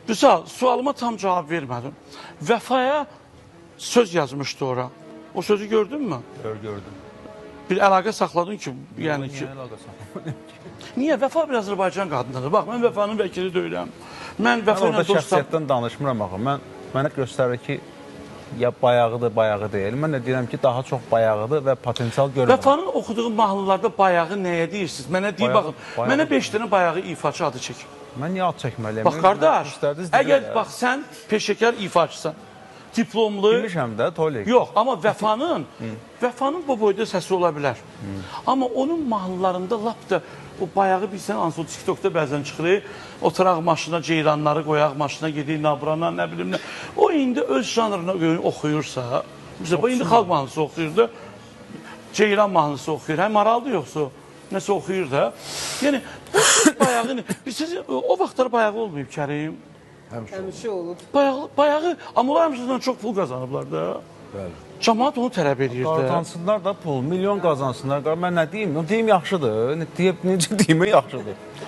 Vüsal, sualıma tam cavab vermədim. Vəfaya söz yazmışdı ora. O sözü gördün mü? Gördüm. Bir əlaqə saxladın ki, yəni ki... Niyə əlaqəsi var? Niyə? Vəfa bir Azərbaycan qadınıdır. Bax, mən Vəfanın vəkili deyiləm. Mən Mən Vəfa orada ilə dostam. şəxsiyyətdən danışmıram axı. Mənə göstərir ki, ya bayağıdır, bayağı deyil. Mən də deyirəm ki, daha çox bayağıdır və potensial görürəm. Vəfanın oxuduğu mahnılarda bayağı nəyə deyirsiniz? Mənə deyib, baxın, mənə 5 dənə bayağı ifaçı adı çəkin. Mən niyə ad çəkməliyəm? Bax, qardaş, əgər bax, sən peşəkar ifaçısan, diplomlu... Bilmişəm də, Tolik. Yox, amma Vəfanın bu boyda səsi ola bilər. Amma onun mahnılarında lap da o bayağı bilsən, hansı o TikTokda bəzən çıxır, oturaq maşına, ceyranları qoyaq maşına, gedək Nabrana, nə bilim nə. O indi öz janrına görə oxuyursa, bizə indi xalq mahnısı oxuyur da, ceyran mahnısı oxuyur, həm maraldır yoxsa nəsə oxuyur da. Yəni, bayağı, siz o vaxtlar bayağı olmayıb Kərim. Həmişə olub. Bayağı, amma onlar həmişədən çox pul qazanıblar da. Bəli. Cəmaat onu tələb edir də. Qazansınlar da pul, milyon qazansınlar. Mən nə deyim? Deyim yaxşıdır. Necə deyim yaxşıdır?